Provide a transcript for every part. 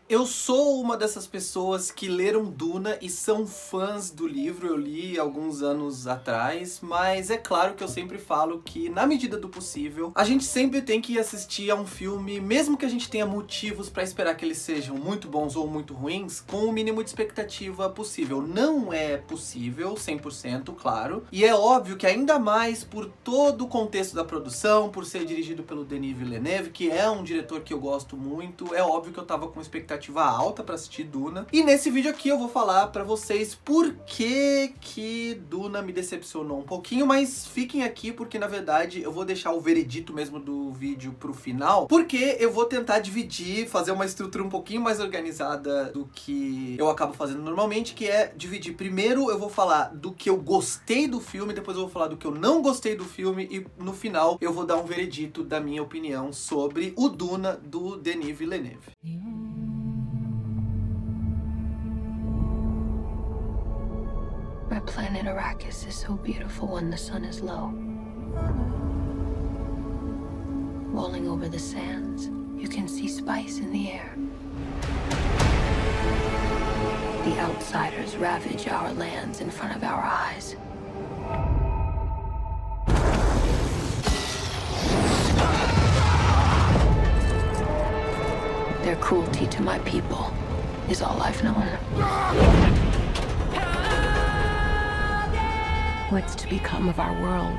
Eu sou uma dessas pessoas que leram Duna e são fãs do livro, eu li alguns anos atrás, mas é claro que eu sempre falo que, na medida do possível, a gente sempre tem que assistir a um filme, mesmo que a gente tenha motivos pra esperar que eles sejam muito bons ou muito ruins, com o mínimo de expectativa possível. Não é possível, 100%, claro, e é óbvio que ainda mais por todo o contexto da produção, por ser dirigido pelo Denis Villeneuve, que é um diretor que eu gosto muito, é óbvio que eu tava com expectativa alta pra assistir Duna. E nesse vídeo aqui eu vou falar pra vocês por que Duna me decepcionou um pouquinho, mas fiquem aqui porque na verdade eu vou deixar o veredito mesmo do vídeo pro final, porque eu vou tentar dividir, fazer uma estrutura um pouquinho mais organizada do que eu acabo fazendo normalmente, que é dividir. Primeiro eu vou falar do que eu gostei do filme, depois eu vou falar do que eu não gostei do filme e no final eu vou dar um veredito da minha opinião sobre o Duna do Denis Villeneuve. Our planet Arrakis is so beautiful when the sun is low. Rolling over the sands, you can see spice in the air. The outsiders ravage our lands in front of our eyes. Their cruelty to my people is all I've known. What's to become of our world?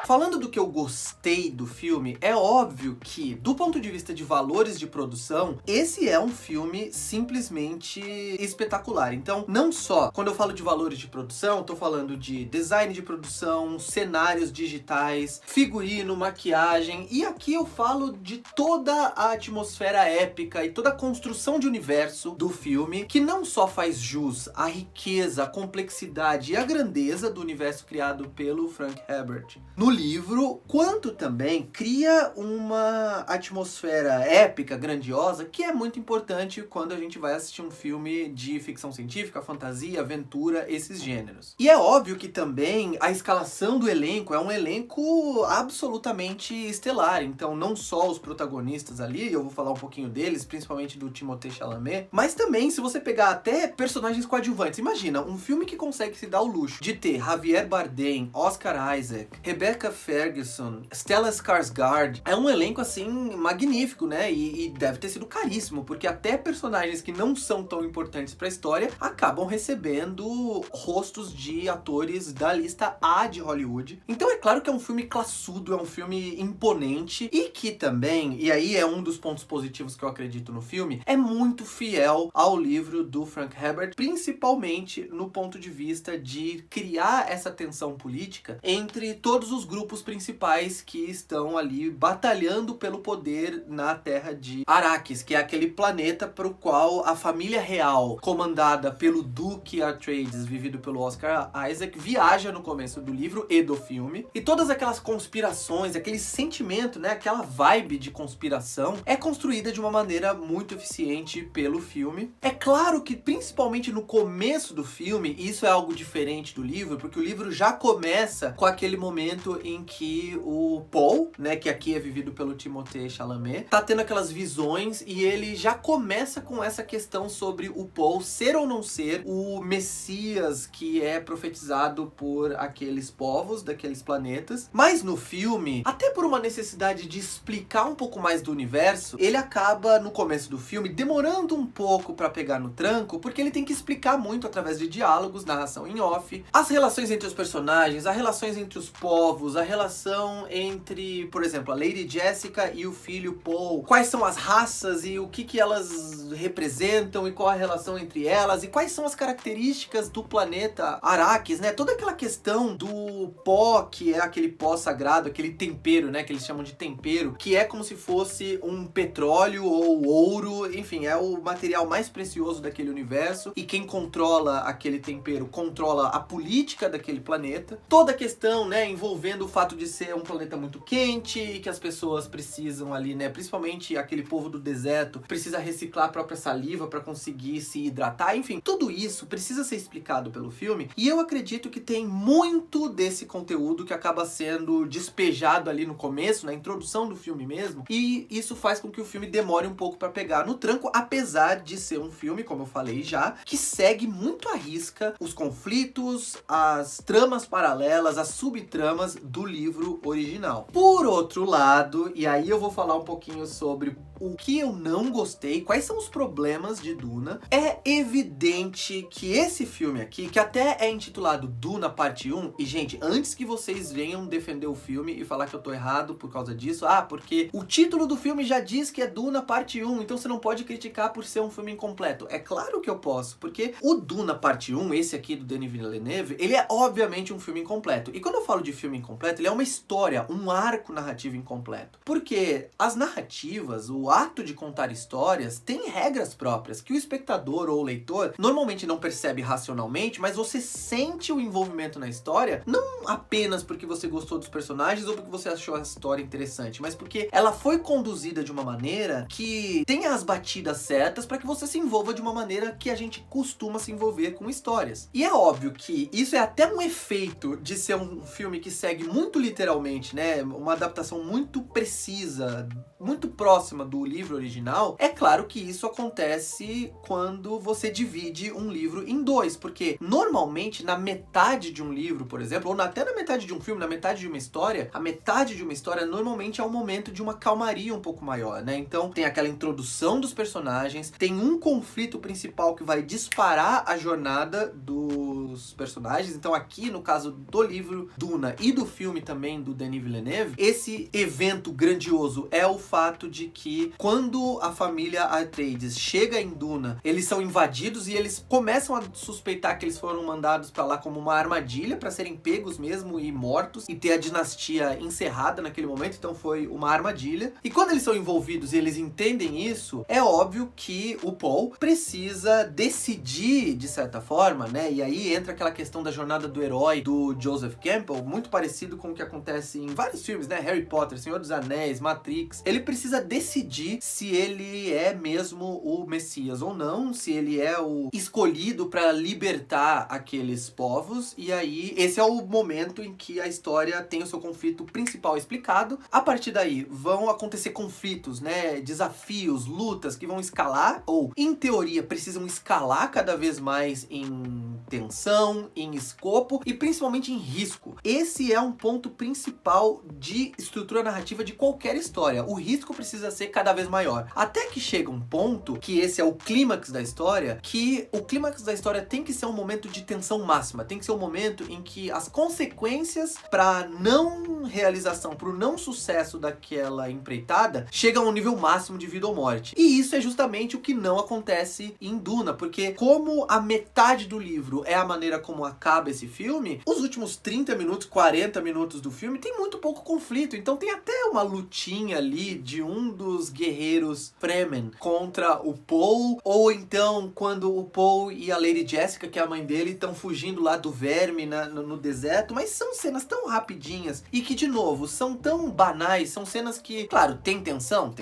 Falando do que eu gostei do filme, é óbvio que, do ponto de vista de valores de produção, esse é um filme simplesmente espetacular. Então, não só quando eu falo de valores de produção, tô falando de design de produção, cenários digitais, figurino, maquiagem, e aqui eu falo de toda a atmosfera épica e toda a construção de universo do filme, que não só faz jus à riqueza, à complexidade e à grandeza do universo criado pelo Frank Herbert no livro, quanto também cria uma atmosfera épica, grandiosa, que é muito importante quando a gente vai assistir um filme de ficção científica, fantasia, aventura, esses gêneros. E é óbvio que também a escalação do elenco é um elenco absolutamente estelar, então não só os protagonistas ali, eu vou falar um pouquinho deles, principalmente do Timothée Chalamet, mas também se você pegar até personagens coadjuvantes, imagina, um filme que consegue se dar o luxo de ter Javier Bardem, Oscar Isaac, Rebecca Ferguson, Stellan Skarsgård, é um elenco assim magnífico, né? E deve ter sido caríssimo, porque até personagens que não são tão importantes pra história acabam recebendo rostos de atores da lista A de Hollywood. Então é claro que é um filme classudo, é um filme imponente e que também, e aí é um dos pontos positivos que eu acredito no filme, é muito fiel ao livro do Frank Herbert, principalmente no ponto de vista de criar essa tensão política entre todos os grupos principais que estão ali batalhando pelo poder na terra de Arrakis, que é aquele planeta para o qual a família real, comandada pelo Duque Atreides, vivido pelo Oscar Isaac, viaja no começo do livro e do filme. E todas aquelas conspirações, aquele sentimento, né, aquela vibe de conspiração, é construída de uma maneira muito eficiente pelo filme. É claro que, principalmente no começo do filme, isso é algo diferente do livro, porque o livro já começa com aquele momento em que o Paul, né, que aqui é vivido pelo Timothée Chalamet, tá tendo aquelas visões e ele já começa com essa questão sobre o Paul ser ou não ser o Messias que é profetizado por aqueles povos, daqueles planetas. Mas no filme, até por uma necessidade de explicar um pouco mais do universo, ele acaba, no começo do filme, demorando um pouco pra pegar no tranco, porque ele tem que explicar muito através de diálogos, narração em off, as relações entre os personagens, as relações entre os povos, a relação entre, por exemplo, a Lady Jessica e o filho Paul, quais são as raças e o que elas representam e qual a relação entre elas e quais são as características do planeta Arrakis, né? Toda aquela questão do pó, que é aquele pó sagrado, aquele tempero, né, que eles chamam de tempero, que é como se fosse um petróleo ou ouro, enfim, é o material mais precioso daquele universo e quem controla aquele tempero controla a política daquele planeta. Toda a questão, né, envolvendo defendendo o fato de ser um planeta muito quente e que as pessoas precisam ali, né, principalmente aquele povo do deserto, precisa reciclar a própria saliva para conseguir se hidratar, enfim, tudo isso precisa ser explicado pelo filme, e eu acredito que tem muito desse conteúdo que acaba sendo despejado ali no começo, na introdução do filme mesmo, e isso faz com que o filme demore um pouco para pegar no tranco, apesar de ser um filme, como eu falei já, que segue muito à risca os conflitos, as tramas paralelas, as subtramas do livro original. Por outro lado, e aí eu vou falar um pouquinho sobre o que eu não gostei, quais são os problemas de Duna, é evidente que esse filme aqui, que até é intitulado Duna Parte 1, e gente, antes que vocês venham defender o filme e falar que eu tô errado por causa disso, porque o título do filme já diz que é Duna Parte 1, então você não pode criticar por ser um filme incompleto. É claro que eu posso, porque o Duna Parte 1, esse aqui do Denis Villeneuve, ele é obviamente um filme incompleto. E quando eu falo de filme incompleto, ele é uma história, um arco narrativo incompleto. Porque as narrativas, o ato de contar histórias, tem regras próprias que o espectador ou o leitor normalmente não percebe racionalmente, mas você sente o envolvimento na história, não apenas porque você gostou dos personagens ou porque você achou a história interessante, mas porque ela foi conduzida de uma maneira que tenha as batidas certas para que você se envolva de uma maneira que a gente costuma se envolver com histórias. E é óbvio que isso é até um efeito de ser um filme que segue muito literalmente, né, uma adaptação muito precisa, muito próxima do livro original. É claro que isso acontece quando você divide um livro em dois, porque normalmente na metade de um livro, por exemplo, ou até na metade de um filme, na metade de uma história, a metade de uma história normalmente é um momento de uma calmaria um pouco maior, né? Então tem aquela introdução dos personagens, tem um conflito principal que vai disparar a jornada dos personagens. Então aqui, no caso do livro Duna e do filme também do Denis Villeneuve, esse evento grandioso é o fato de que quando a família Atreides chega em Duna, eles são invadidos e eles começam a suspeitar que eles foram mandados pra lá como uma armadilha para serem pegos mesmo e mortos e ter a dinastia encerrada naquele momento. Então foi uma armadilha. E quando eles são envolvidos e eles entendem isso, é óbvio que o Paul precisa decidir de certa forma, né? E aí entra aquela questão da jornada do herói do Joseph Campbell, muito parecido com o que acontece em vários filmes, né? Harry Potter, Senhor dos Anéis, Matrix. Ele precisa decidir se ele é mesmo o Messias ou não, se ele é o escolhido para libertar aqueles povos. E aí esse é o momento em que a história tem o seu conflito principal explicado. A partir daí vão acontecer conflitos, né? Desafios, lutas que vão escalar, ou em teoria precisam escalar cada vez mais em tensão, em escopo e principalmente em risco. Esse é um ponto principal de estrutura narrativa de qualquer história. O risco precisa ser cada vez maior. Até que chega um ponto, que esse é o clímax da história, que o clímax da história tem que ser um momento de tensão máxima, tem que ser um momento em que as consequências para não realização, para o não sucesso daquela empreitada, chegam ao nível máximo de vida ou morte. E isso é justamente o que não acontece em Duna, porque como a metade do livro é a maneira como acaba esse filme, os últimos 30 minutos, 40 minutos do filme tem muito pouco conflito, então tem até uma lutinha ali de um dos guerreiros Fremen contra o Paul, ou então quando o Paul e a Lady Jessica, que é a mãe dele, estão fugindo lá do verme no deserto, mas são cenas tão rapidinhas e que, de novo, são tão banais, são cenas que, claro, tem tensão,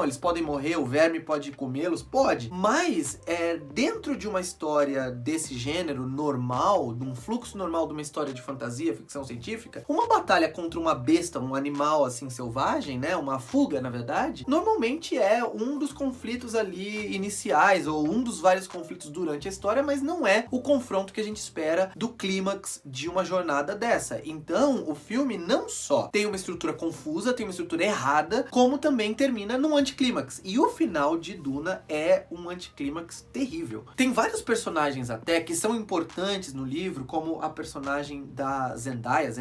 eles podem morrer, o verme pode comê-los, pode, mas dentro de uma história desse gênero normal, de um fluxo normal de uma história de fantasia, ficção científica, uma batalha contra uma besta, um animal assim selvagem, né, uma fuga na verdade, normalmente é um dos conflitos ali iniciais, ou um dos vários conflitos durante a história, mas não é o confronto que a gente espera do clímax de uma jornada dessa. Então o filme não só tem uma estrutura confusa, tem uma estrutura errada, como também termina num anticlímax. E o final de Duna é um anticlímax terrível. Tem vários personagens até que são importantes no livro, como a personagem da Zendaya,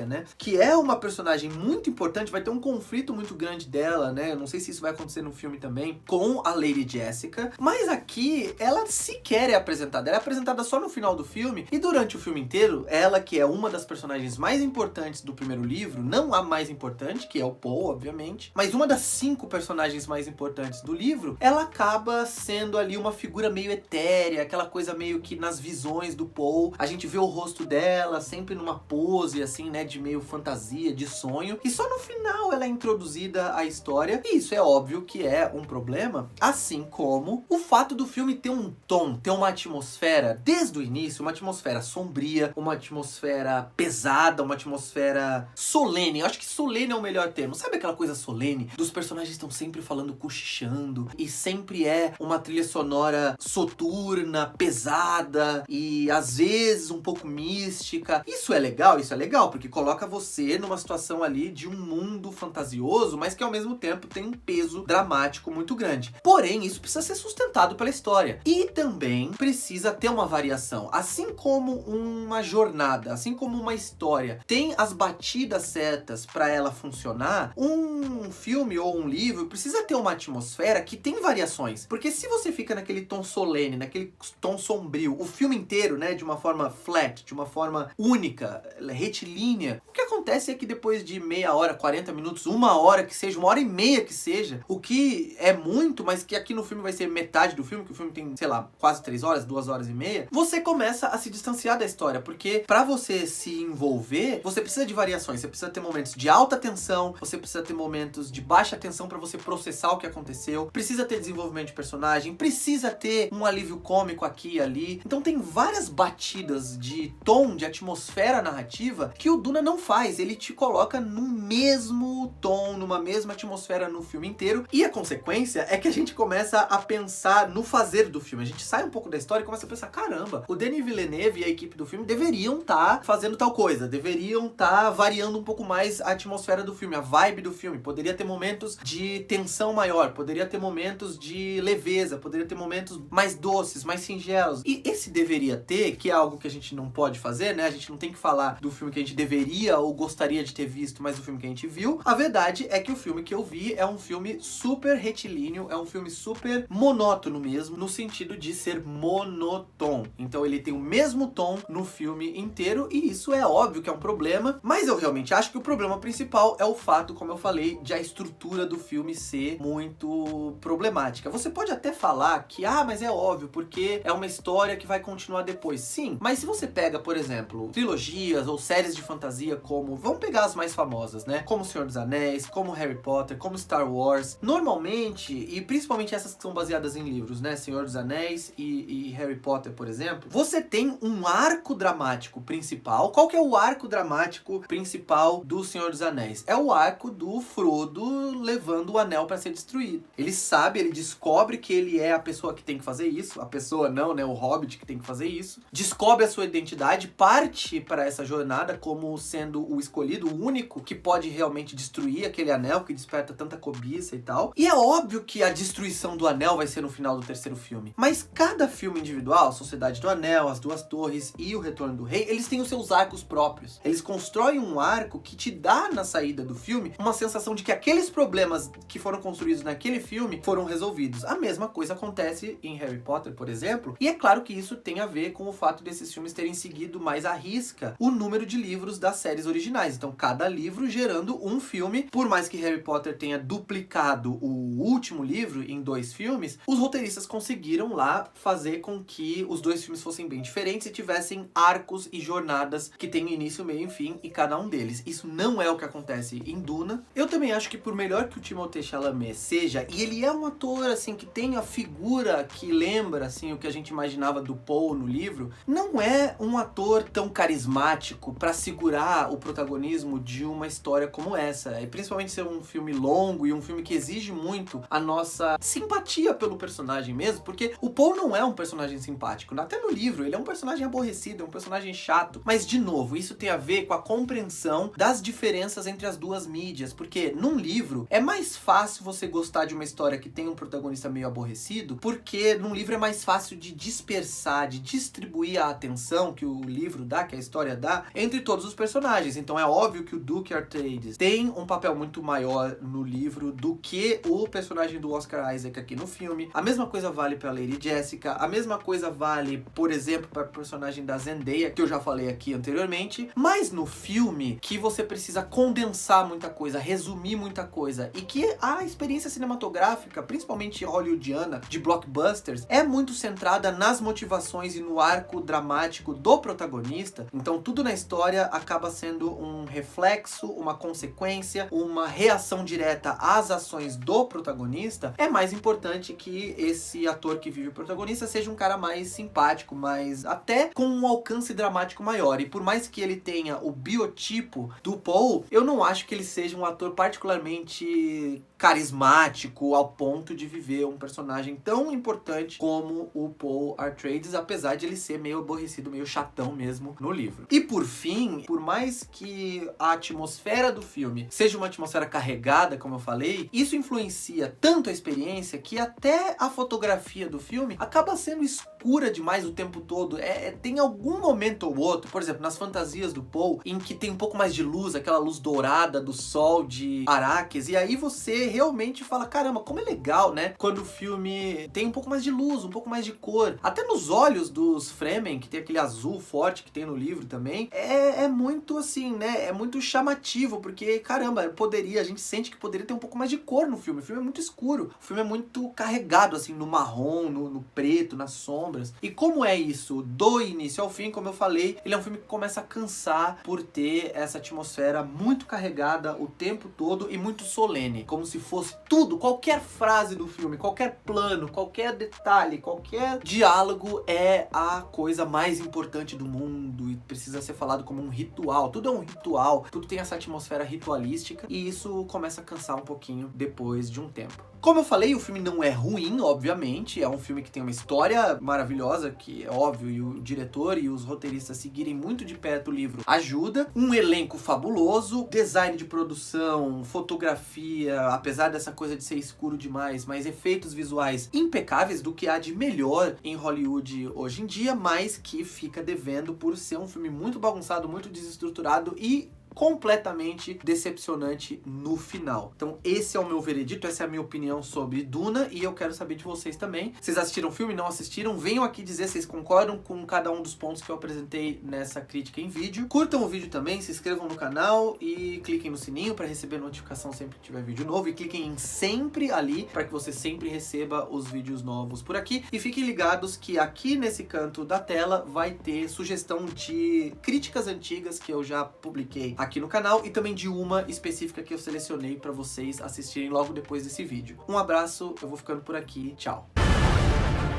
né? Que é uma personagem muito importante, vai ter um conflito muito grande dela, né? Eu não sei se isso vai acontecer no filme também, com a Lady Jessica. Mas aqui, ela sequer é apresentada. Ela é apresentada só no final do filme, e durante o filme inteiro, ela que é uma das personagens mais importantes do primeiro livro, não a mais importante, que é o Paul, obviamente, mas uma das 5 personagens mais importantes do livro, ela acaba sendo ali uma figura meio etérea, aquela coisa meio que nas visões do Paul, a gente vê o rosto dela sempre numa pose, assim, né, né, de meio fantasia, de sonho, e só no final ela é introduzida à história, e isso é óbvio que é um problema, assim como o fato do filme ter um tom, ter uma atmosfera, desde o início, uma atmosfera sombria, uma atmosfera pesada, uma atmosfera solene. Eu acho que solene é o melhor termo. Sabe aquela coisa solene? Dos personagens estão sempre falando, cochichando, e sempre é uma trilha sonora soturna, pesada, e às vezes um pouco mística. Isso é legal, porque coloca você numa situação ali de um mundo fantasioso, mas que ao mesmo tempo tem um peso dramático muito grande. Porém, isso precisa ser sustentado pela história. E também precisa ter uma variação. Assim como uma jornada, assim como uma história tem as batidas certas para ela funcionar, um filme ou um livro precisa ter uma atmosfera que tem variações. Porque se você fica naquele tom solene, naquele tom sombrio, o filme inteiro, né, de uma forma flat, de uma forma única, retilínea, o que acontece é que depois de meia hora, 40 minutos, uma hora que seja, uma hora e meia que seja, o que é muito, mas que aqui no filme vai ser metade do filme, que o filme tem, sei lá, quase 3 horas, 2 horas e meia, você começa a se distanciar da história, porque pra você se envolver, você precisa de variações, você precisa ter momentos de alta tensão, você precisa ter momentos de baixa tensão pra você processar o que aconteceu, precisa ter desenvolvimento de personagem, precisa ter um alívio cômico aqui e ali. Então tem várias batidas de tom, de atmosfera narrativa que o Duna não faz, ele te coloca no mesmo tom, numa mesma atmosfera no filme inteiro, e a consequência é que a gente começa a pensar no fazer do filme. A gente sai um pouco da história e começa a pensar, caramba, o Denis Villeneuve e a equipe do filme deveriam estar fazendo tal coisa, deveriam estar variando um pouco mais a atmosfera do filme, a vibe do filme. Poderia ter momentos de tensão maior, poderia ter momentos de leveza, poderia ter momentos mais doces, mais singelos. E esse deveria ter, que é algo que a gente não pode fazer, né? A gente não tem que falar do filme que a gente deveria ou gostaria de ter visto, mas do filme que a gente viu. A verdade é que o filme que eu vi é um filme super retilíneo, é um filme super monótono mesmo, no sentido de ser monotom. Então ele tem o mesmo tom no filme inteiro, e isso é óbvio que é um problema, mas eu realmente acho que o problema principal é o fato, como eu falei, de a estrutura do filme ser muito problemática. Você pode até falar que, mas é óbvio, porque é uma história que vai continuar depois. Sim, mas se você pega, por exemplo, trilogias ou séries de fantasia como, vamos pegar as mais famosas, né? Como O Senhor dos Anéis, como Harry Potter, como Star Wars, normalmente, e principalmente essas que são baseadas em livros, né? Senhor dos Anéis e Harry Potter, por exemplo, você tem um arco dramático principal. Qual que é o arco dramático principal do Senhor dos Anéis? É o arco do Frodo levando o anel para ser destruído. Ele sabe, ele descobre que ele é a pessoa que tem que fazer isso, a pessoa não, né? O Hobbit que tem que fazer isso. Descobre a sua identidade, parte para essa jornada como sendo o escolhido, o único que pode realmente destruir aquele anel que desperta tanta cobiça e tal. E é óbvio que a destruição do anel vai ser no final do terceiro filme. Mas cada filme individual, Sociedade do Anel, As Duas Torres e O Retorno do Rei, eles têm os seus arcos próprios. Eles constroem um arco que te dá na saída do filme uma sensação de que aqueles problemas que foram construídos naquele filme foram resolvidos. A mesma coisa acontece em Harry Potter, por exemplo, e é claro que isso tem a ver com o fato desses filmes terem seguido mais à risca o número de livros das séries originais. Então, cada livro gerando um filme. Por mais que Harry Potter tenha duplicado o último livro em 2 filmes, os roteiristas conseguiram lá fazer com que os 2 filmes fossem bem diferentes e tivessem arcos e jornadas que têm início, meio e fim, e cada um deles. Isso não é o que acontece em Duna. Eu também acho que por melhor que o Timothée Chalamet seja, e ele é um ator, assim, que tem a figura que lembra, assim, o que a gente imaginava do Poe no livro, não é um ator tão carismático pra segurar o protagonismo de uma história como essa. E principalmente ser um filme longo e um filme que exige muito a nossa simpatia pelo personagem mesmo, porque o Poe não é um personagem simpático. Até no livro, ele é um personagem aborrecido, é um personagem chato. Mas, de novo, isso tem a ver com a compreensão das diferenças entre as duas mídias, porque num livro é mais fácil você gostar de uma história que tem um protagonista meio aborrecido, porque num livro é mais fácil de dispersar, de distribuir a atenção que o livro dá, que a história dá, entre todos os personagens. Então é óbvio que o Duke Atreides tem um papel muito maior no livro do que o personagem do Oscar Isaac aqui no filme. A mesma coisa vale pra Lady Jessica, a mesma coisa vale, por exemplo, para o personagem da Zendaya, que eu já falei aqui anteriormente. Mas no filme, que você precisa condensar muita coisa, resumir muita coisa, e que a experiência cinematográfica, principalmente hollywoodiana, de blockbusters, é muito centrada nas motivações e no arco dramático do protagonista. Então tudo na história acaba acaba sendo um reflexo, uma consequência, uma reação direta às ações do protagonista, é mais importante que esse ator que vive o protagonista seja um cara mais simpático, mais até com um alcance dramático maior. E por mais que ele tenha o biotipo do Paul, eu não acho que ele seja um ator particularmente carismático ao ponto de viver um personagem tão importante como o Paul Atreides, apesar de ele ser meio aborrecido, meio chatão mesmo no livro. E por fim, por mais que a atmosfera do filme seja uma atmosfera carregada, como eu falei, isso influencia tanto a experiência que até a fotografia do filme acaba sendo escura demais o tempo todo. Tem algum momento ou outro, por exemplo, nas fantasias do Paul, em que tem um pouco mais de luz, aquela luz dourada do sol de Arrakis, e aí você realmente fala, caramba, como é legal, né? Quando o filme tem um pouco mais de luz, um pouco mais de cor. Até nos olhos dos Fremen, que tem aquele azul forte que tem no livro também, é muito assim, né? É muito chamativo, porque, caramba, a gente sente que poderia ter um pouco mais de cor no filme. O filme é muito escuro, o filme é muito carregado, assim, no marrom, no preto, nas sombras. E como é isso do início ao fim, como eu falei, ele é um filme que começa a cansar por ter essa atmosfera muito carregada o tempo todo e muito solene, como se fosse tudo, qualquer frase do filme, qualquer plano, qualquer detalhe, qualquer diálogo é a coisa mais importante do mundo e precisa ser falado como um ritual. Tudo é um ritual, tudo tem essa atmosfera ritualística e isso começa a cansar um pouquinho depois de um tempo. Como eu falei, o filme não é ruim, obviamente, é um filme que tem uma história maravilhosa, que é óbvio, e o diretor e os roteiristas seguirem muito de perto o livro ajuda, um elenco fabuloso, design de produção, fotografia, apesar dessa coisa de ser escuro demais, mas efeitos visuais impecáveis, do que há de melhor em Hollywood hoje em dia, mas que fica devendo por ser um filme muito bagunçado, muito desestruturado e completamente decepcionante no final. Então esse é o meu veredito, essa é a minha opinião sobre Duna e eu quero saber de vocês também. Vocês assistiram o filme? Não assistiram? Venham aqui dizer se vocês concordam com cada um dos pontos que eu apresentei nessa crítica em vídeo. Curtam o vídeo também, se inscrevam no canal e cliquem no sininho para receber notificação sempre que tiver vídeo novo e cliquem em sempre ali para que você sempre receba os vídeos novos por aqui. E fiquem ligados que aqui nesse canto da tela vai ter sugestão de críticas antigas que eu já publiquei aqui no canal e também de uma específica que eu selecionei para vocês assistirem logo depois desse vídeo. Um abraço, eu vou ficando por aqui, tchau.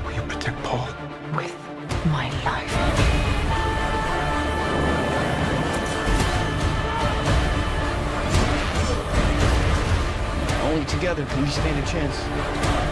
Will you protect Paul? With my life. Only together can we stand a chance.